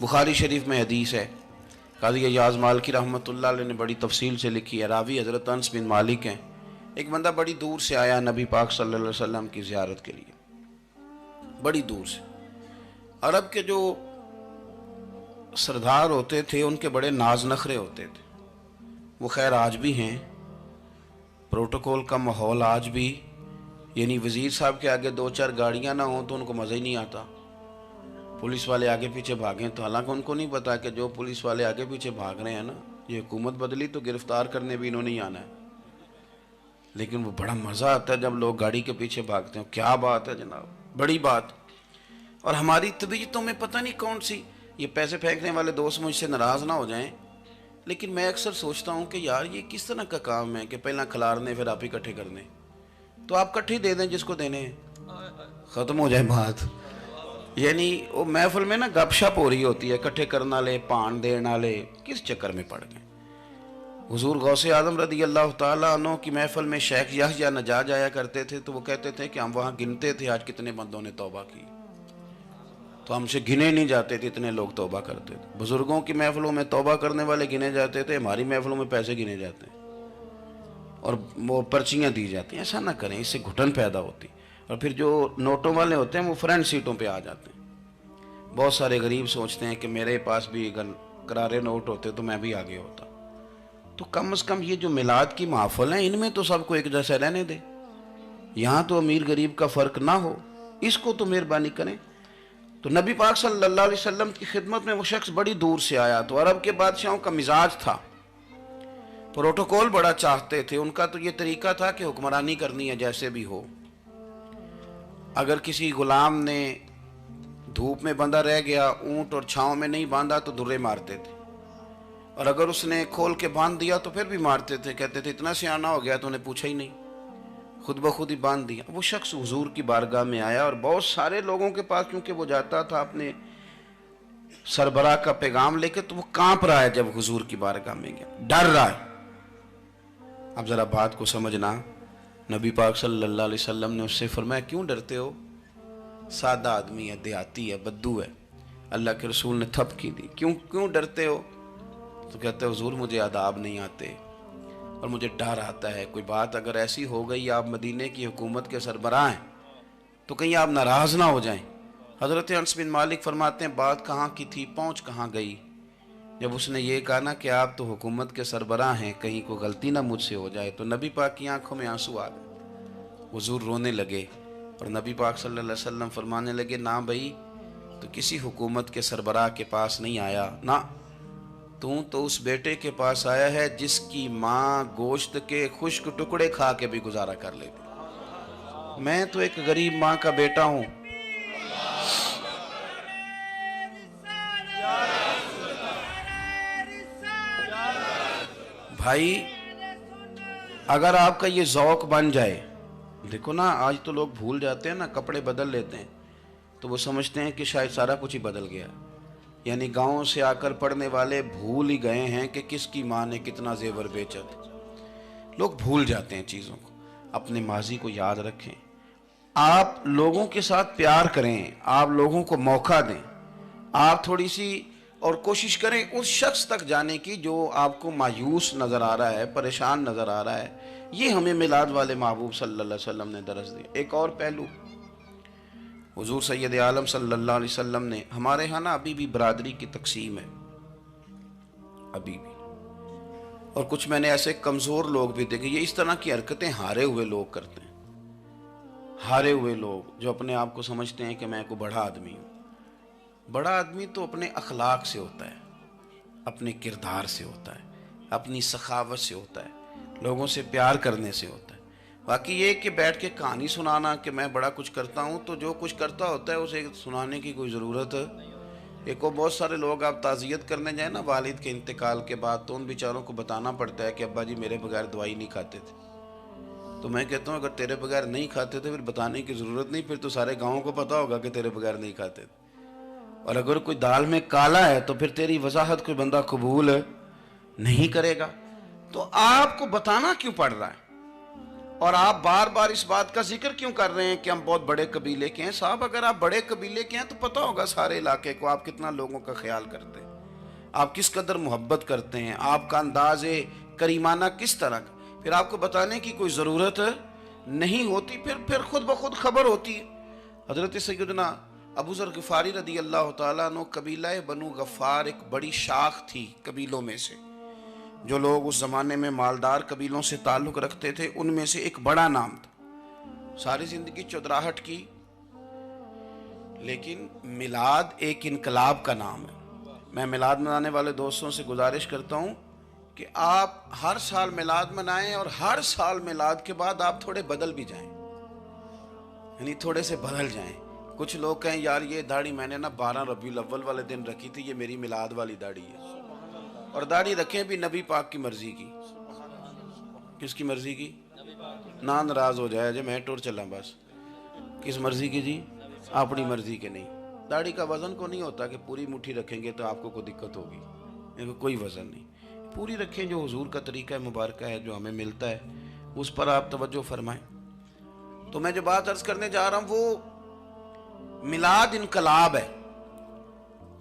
بخاری شریف میں حدیث ہے، قاضی ایاز مالکی رحمۃ اللہ علیہ نے بڑی تفصیل سے لکھی ہے، راوی حضرت انس بن مالک ہیں۔ ایک بندہ بڑی دور سے آیا نبی پاک صلی اللہ علیہ وسلم کی زیارت کے لیے، بڑی دور سے۔ عرب کے جو سردار ہوتے تھے ان کے بڑے ناز نخرے ہوتے تھے، وہ خیر آج بھی ہیں، پروٹوکول کا ماحول آج بھی، یعنی وزیر صاحب کے آگے دو چار گاڑیاں نہ ہوں تو ان کو مزہ ہی نہیں آتا، پولیس والے آگے پیچھے بھاگیں تو حالانکہ ان کو نہیں پتا کہ جو پولیس والے آگے پیچھے بھاگ رہے ہیں نا، یہ حکومت بدلی تو گرفتار کرنے بھی انہوں نے آنا ہے، لیکن وہ بڑا مزہ آتا ہے جب لوگ گاڑی کے پیچھے بھاگتے ہیں۔ کیا بات ہے جناب، بڑی بات۔ اور ہماری طبیعتوں میں پتہ نہیں کون سی، یہ پیسے پھینکنے والے دوست مجھ سے ناراض نہ ہو جائیں، لیکن میں اکثر سوچتا ہوں کہ یار یہ کس طرح کا کام ہے کہ پہلا کھلارنے پھر آپ اکٹھے کرنے، تو آپ کٹھے دے دیں جس کو دینے ہیں، ختم ہو جائے بات۔ یعنی وہ محفل میں نا گپ شپ ہو رہی ہوتی ہے، اکٹھے کرنا لے پان دینا لے، کس چکر میں پڑ گئے۔ حضور غوث اعظم رضی اللہ تعالیٰ عنہ کی محفل میں شیخ یحییٰ نجاج آیا کرتے تھے تو وہ کہتے تھے کہ ہم وہاں گنتے تھے آج کتنے بندوں نے توبہ کی، تو ہم سے گنے نہیں جاتے تھے، اتنے لوگ توبہ کرتے تھے۔ بزرگوں کی محفلوں میں توبہ کرنے والے گنے جاتے تھے، ہماری محفلوں میں پیسے گنے جاتے ہیں اور وہ پرچیاں دی جاتی ہیں۔ ایسا نہ کریں، اس سے گھٹن پیدا ہوتی، اور پھر جو نوٹوں والے ہوتے ہیں وہ فرنٹ سیٹوں پہ آ جاتے ہیں۔ بہت سارے غریب سوچتے ہیں کہ میرے پاس بھی اگر کرارے نوٹ ہوتے تو میں بھی آگے ہوتا۔ تو کم از کم یہ جو میلاد کی محفل ہیں ان میں تو سب کو ایک جیسا رہنے دے، یہاں تو امیر غریب کا فرق نہ ہو، اس کو تو مہربانی کریں۔ تو نبی پاک صلی اللہ علیہ وسلم کی خدمت میں وہ شخص بڑی دور سے آیا، تو عرب کے بادشاہوں کا مزاج تھا، پروٹوکول بڑا چاہتے تھے، ان کا تو یہ طریقہ تھا کہ حکمرانی کرنی ہے جیسے بھی ہو۔ اگر کسی غلام نے دھوپ میں بندھا رہ گیا، اونٹ اور چھاؤں میں نہیں باندھا تو درے مارتے تھے، اور اگر اس نے کھول کے باندھ دیا تو پھر بھی مارتے تھے، کہتے تھے اتنا سیانہ ہو گیا تو انہیں پوچھا ہی نہیں، خود بخود ہی باندھ دیا۔ وہ شخص حضور کی بارگاہ میں آیا اور بہت سارے لوگوں کے پاس کیونکہ وہ جاتا تھا اپنے سربراہ کا پیغام لے کے، تو وہ کانپ رہا ہے جب حضور کی بارگاہ میں گیا، ڈر رہا ہے۔ اب ذرا بات کو سمجھنا، نبی پاک صلی اللہ علیہ وسلم نے اس سے فرمایا کیوں ڈرتے ہو، سادہ آدمی ہے، دیہاتی ہے، بدو ہے۔ اللہ کے رسول نے تھپکی دی، کیوں ڈرتے ہو؟ تو کہتے ہیں حضور مجھے آداب نہیں آتے اور مجھے ڈر آتا ہے، کوئی بات اگر ایسی ہو گئی آپ مدینے کی حکومت کے سربراہ ہیں تو کہیں آپ ناراض نہ ہو جائیں۔ حضرت انس بن مالک فرماتے ہیں بات کہاں کی تھی، پہنچ کہاں گئی؟ جب اس نے یہ کہا نا کہ آپ تو حکومت کے سربراہ ہیں، کہیں کوئی غلطی نہ مجھ سے ہو جائے، تو نبی پاک کی آنکھوں میں آنسو آ گئے، حضور رونے لگے، اور نبی پاک صلی اللہ علیہ وسلم فرمانے لگے نہ بھائی تو کسی حکومت کے سربراہ کے پاس نہیں آیا، نہ تو اس بیٹے کے پاس آیا ہے جس کی ماں گوشت کے خشک ٹکڑے کھا کے بھی گزارا کر لیتی۔ میں تو ایک غریب ماں کا بیٹا ہوں۔ بھائی اگر آپ کا یہ ذوق بن جائے، دیکھو نا آج تو لوگ بھول جاتے ہیں نا، کپڑے بدل لیتے ہیں تو وہ سمجھتے ہیں کہ شاید سارا کچھ ہی بدل گیا، یعنی گاؤں سے آ کر پڑھنے والے بھول ہی گئے ہیں کہ کس کی ماں نے کتنا زیور بیچا تھا۔ لوگ بھول جاتے ہیں چیزوں کو، اپنے ماضی کو یاد رکھیں، آپ لوگوں کے ساتھ پیار کریں، آپ لوگوں کو موقع دیں، آپ تھوڑی سی اور کوشش کریں اس شخص تک جانے کی جو آپ کو مایوس نظر آ رہا ہے، پریشان نظر آ رہا ہے۔ یہ ہمیں میلاد والے محبوب صلی اللہ علیہ وسلم نے درس دیا۔ ایک اور پہلو، حضور سید عالم صلی اللہ علیہ وسلم نے، ہمارے ہاں نا ابھی بھی برادری کی تقسیم ہے، ابھی بھی، اور کچھ میں نے ایسے کمزور لوگ بھی دیکھے، یہ اس طرح کی حرکتیں ہارے ہوئے لوگ کرتے ہیں، ہارے ہوئے لوگ جو اپنے آپ کو سمجھتے ہیں کہ میں کوئی بڑا آدمی ہوں۔ بڑا آدمی تو اپنے اخلاق سے ہوتا ہے، اپنے کردار سے ہوتا ہے، اپنی سخاوت سے ہوتا ہے، لوگوں سے پیار کرنے سے ہوتا ہے۔ باقی یہ کہ بیٹھ کے کہانی سنانا کہ میں بڑا کچھ کرتا ہوں، تو جو کچھ کرتا ہوتا ہے اسے سنانے کی کوئی ضرورت ہے؟ ایک اور بہت سارے لوگ آپ تعزیت کرنے جائیں نا والد کے انتقال کے بعد، تو ان بیچاروں کو بتانا پڑتا ہے کہ ابا جی میرے بغیر دوائی نہیں کھاتے تھے۔ تو میں کہتا ہوں اگر تیرے بغیر نہیں کھاتے تھے پھر بتانے کی ضرورت نہیں، پھر تو سارے گاؤں کو پتا ہوگا کہ تیرے بغیر نہیں کھاتے تھے۔ اور اگر کوئی دال میں کالا ہے تو پھر تیری وضاحت کوئی بندہ قبول نہیں کرے گا۔ تو آپ کو بتانا کیوں پڑ رہا ہے؟ اور آپ بار بار اس بات کا ذکر کیوں کر رہے ہیں کہ ہم بہت بڑے قبیلے کے ہیں؟ صاحب اگر آپ بڑے قبیلے کے ہیں تو پتہ ہوگا سارے علاقے کو آپ کتنا لوگوں کا خیال کرتے ہیں، آپ کس قدر محبت کرتے ہیں، آپ کا انداز کریمانہ کس طرح کا، پھر آپ کو بتانے کی کوئی ضرورت نہیں ہوتی، پھر خود بخود خبر ہوتی ہے۔ حضرت سیدنا ابو ذر غفاری رضی اللہ تعالیٰ عنہ، قبیلہ بنو غفار ایک بڑی شاخ تھی قبیلوں میں سے، جو لوگ اس زمانے میں مالدار قبیلوں سے تعلق رکھتے تھے ان میں سے ایک بڑا نام تھا۔ ساری زندگی چودراہٹ کی، لیکن میلاد ایک انقلاب کا نام ہے۔ میں میلاد منانے والے دوستوں سے گزارش کرتا ہوں کہ آپ ہر سال میلاد منائیں، اور ہر سال میلاد کے بعد آپ تھوڑے بدل بھی جائیں، یعنی تھوڑے سے بدل جائیں۔ کچھ لوگ کہیں یار یہ داڑھی میں نے نا 12 ربیع الاول والے دن رکھی تھی، یہ میری میلاد والی داڑھی ہے، اور داڑھی رکھیں بھی نبی پاک کی مرضی کی۔ کس کی مرضی کی؟ نہ ناراض ہو جائے جی میں ٹور چلا، بس کس مرضی کی جی؟ اپنی مرضی کے نہیں۔ داڑھی کا وزن کو نہیں ہوتا کہ پوری مٹھی رکھیں گے تو آپ کو کوئی دقت ہوگی، کوئی وزن نہیں، پوری رکھیں، جو حضور کا طریقہ مبارکہ ہے جو ہمیں ملتا ہے اس پر آپ توجہ فرمائیں۔ تو میں جو بات عرض کرنے جا رہا ہوں وہ میلاد انقلاب ہے۔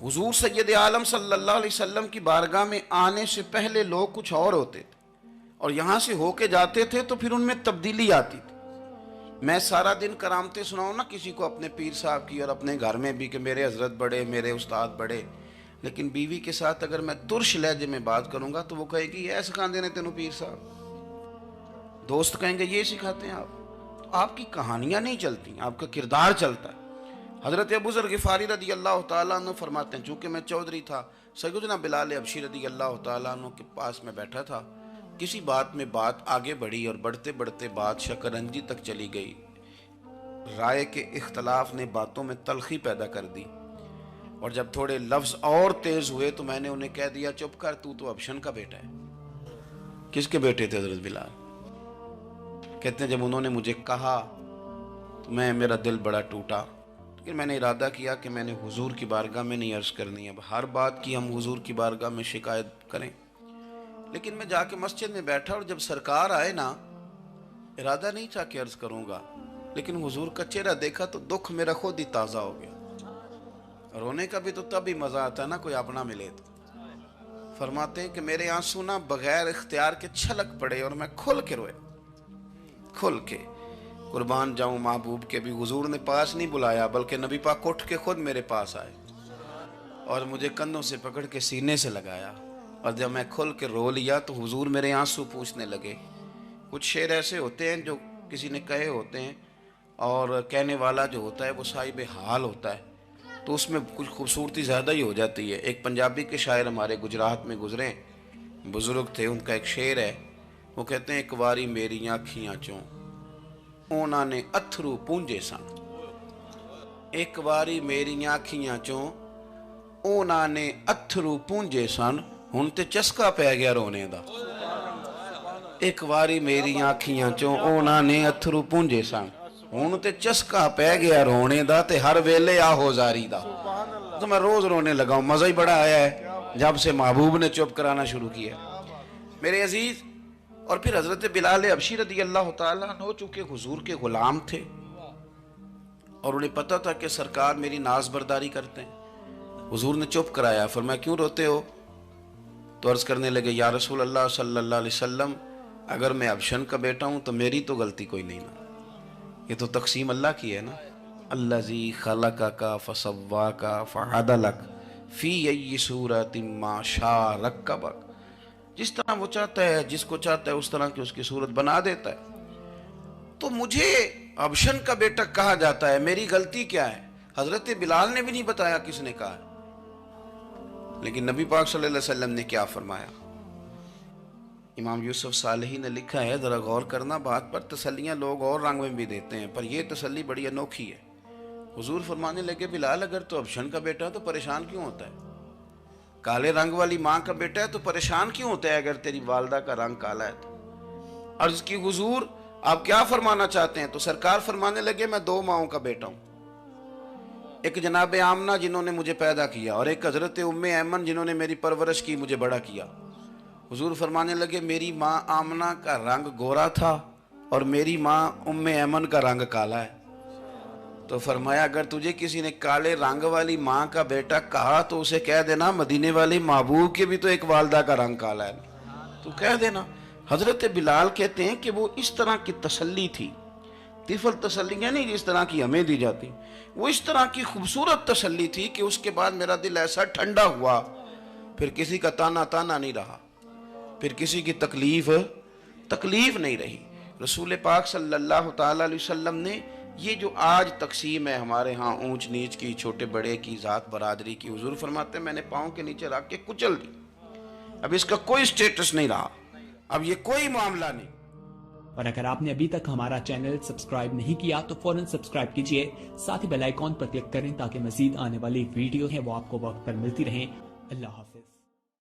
حضور سید عالم صلی اللہ علیہ وسلم کی بارگاہ میں آنے سے پہلے لوگ کچھ اور ہوتے تھے، اور یہاں سے ہو کے جاتے تھے تو پھر ان میں تبدیلی آتی تھی۔ میں سارا دن کرامتیں سناؤں نا کسی کو اپنے پیر صاحب کی، اور اپنے گھر میں بھی کہ میرے حضرت بڑے، میرے استاد بڑے، لیکن بیوی کے ساتھ اگر میں ترش لہجے میں بات کروں گا تو وہ کہے گی یہ سکھاندے نے تینوں پیر صاحب، دوست کہیں گے یہ سکھاتے ہیں آپ، تو آپ کی کہانیاں نہیں چلتی، آپ کا کردار چلتا ہے۔ حضرت ابو ذر غفاری رضی اللہ تعالیٰ عنہ فرماتے ہیں، چونکہ میں چودھری تھا، سیدنا بلال حبشی رضی اللہ تعالیٰ عنہ کے پاس میں بیٹھا تھا، کسی بات میں بات آگے بڑھی اور بڑھتے بڑھتے بات شکرنجی تک چلی گئی، رائے کے اختلاف نے باتوں میں تلخی پیدا کر دی، اور جب تھوڑے لفظ اور تیز ہوئے تو میں نے انہیں کہہ دیا چپ کر، تو ابشن کا بیٹا ہے۔ کس کے بیٹے تھے حضرت بلال؟ کہتے ہیں جب انہوں نے مجھے کہا تو میرا دل بڑا ٹوٹا، لیکن میں نے ارادہ کیا کہ میں نے حضور کی بارگاہ میں نہیں عرض کرنی ہے، اب ہر بات کی ہم حضور کی بارگاہ میں شکایت کریں۔ لیکن میں جا کے مسجد میں بیٹھا، اور جب سرکار آئے نا، ارادہ نہیں تھا کہ عرض کروں گا، لیکن حضور کا چہرہ دیکھا تو دکھ میرا خود ہی تازہ ہو گیا۔ رونے کا بھی تو تب ہی مزہ آتا ہے نا کوئی اپنا ملے تو۔ فرماتے ہیں کہ میرے آنسو نا بغیر اختیار کے چھلک پڑے، اور میں کھل کے رویا، کھل کے۔ قربان جاؤں محبوب کے بھی حضور نے پاس نہیں بلایا، بلکہ نبی پاک اٹھ کے خود میرے پاس آئے اور مجھے کندھوں سے پکڑ کے سینے سے لگایا، اور جب میں کھل کے رو لیا تو حضور میرے آنسو پوچھنے لگے۔ کچھ شعر ایسے ہوتے ہیں جو کسی نے کہے ہوتے ہیں، اور کہنے والا جو ہوتا ہے وہ صاحب حال ہوتا ہے، تو اس میں کچھ خوبصورتی زیادہ ہی ہو جاتی ہے۔ ایک پنجابی کے شاعر ہمارے گجرات میں گزرے، بزرگ تھے، ان کا ایک شعر ہے، وہ کہتے ہیں ایک واری میری آنکھیاں چوں اونا نے اتھرو پونجے سن، ایک واری میری آنکھیاں چوں اونا نے اتھرو پونجے سن، ہن تے چسکا پہ گیا رونے دا۔ ایک واری میری آنکھیاں چوں اونا نے اتھرو پونجے سن، ہن تے چسکا پہ گیا رونے دا، تے ہر ویلے آہو زاری دا۔ تو میں روز رونے لگا ہوں، مزہ ہی بڑا آیا ہے جب سے محبوب نے چپ کرانا شروع کیا۔ میرے عزیز، اور پھر حضرت بلال حبشی رضی اللہ تعالیٰ عنہ چونکہ حضور کے غلام تھے، اور انہیں پتہ تھا کہ سرکار میری ناز برداری کرتے ہیں، حضور نے چپ کرایا۔ فرمایا کیوں روتے ہو؟ تو عرض کرنے لگے یا رسول اللہ صلی اللہ علیہ وسلم، اگر میں ابشن کا بیٹا ہوں تو میری تو غلطی کوئی نہیں نا، یہ تو تقسیم اللہ کی ہے نا۔ الذی خلقک فسواک فعدلک فی ای صورت ما شاء رکبک، جس طرح وہ چاہتا ہے، جس کو چاہتا ہے اس طرح کی اس کی صورت بنا دیتا ہے۔ تو مجھے ابشن کا بیٹا کہا جاتا ہے، میری غلطی کیا ہے؟ حضرت بلال نے بھی نہیں بتایا کس نے کہا ہے، لیکن نبی پاک صلی اللہ علیہ وسلم نے کیا فرمایا؟ امام یوسف صالحی نے لکھا ہے، ذرا غور کرنا بات پر، تسلیاں لوگ اور رنگ میں بھی دیتے ہیں، پر یہ تسلی بڑی انوکھی ہے۔ حضور فرمانے لگے بلال اگر تو ابشن کا بیٹا تو پریشان کیوں ہوتا ہے؟ کالے رنگ والی ماں کا بیٹا ہے تو پریشان کیوں ہوتا ہے اگر تیری والدہ کا رنگ کالا ہے تو؟ عرض کی حضور آپ کیا فرمانا چاہتے ہیں؟ تو سرکار فرمانے لگے میں دو ماؤں کا بیٹا ہوں، ایک جناب آمنہ جنہوں نے مجھے پیدا کیا، اور ایک حضرت ام ایمن جنہوں نے میری پرورش کی، مجھے بڑا کیا۔ حضور فرمانے لگے میری ماں آمنہ کا رنگ گورا تھا اور میری ماں ام ایمن کا رنگ کالا ہے. تو فرمایا اگر تجھے کسی نے کالے رنگ والی ماں کا بیٹا کہا تو اسے کہہ دینا مدینے والے محبوب کے بھی تو ایک والدہ کا رنگ کالا ہے, تو کہہ دینا. حضرت بلال کہتے ہیں کہ وہ اس طرح کی تسلی تھی, طفل تسلیاں نہیں جس طرح کی ہمیں دی جاتی, وہ اس طرح کی خوبصورت تسلی تھی کہ اس کے بعد میرا دل ایسا ٹھنڈا ہوا, پھر کسی کا تانا نہیں رہا, پھر کسی کی تکلیف نہیں رہی. رسول پاک صلی اللہ تعالی علیہ وسلم نے یہ جو آج تقسیم ہے ہمارے ہاں اونچ نیچ کی, چھوٹے بڑے کی, ذات برادری کی, حضور فرماتے ہیں میں نے پاؤں کے نیچے رکھ کے کچل دی. اب اس کا کوئی سٹیٹس نہیں رہا, اب یہ کوئی معاملہ نہیں. اور اگر آپ نے ابھی تک ہمارا چینل سبسکرائب نہیں کیا تو فوراً سبسکرائب کیجئے, ساتھ ہی بیل آئیکن پر کلک کریں تاکہ مزید آنے والی ویڈیو ہیں وہ آپ کو وقت پر ملتی رہیں. اللہ حافظ.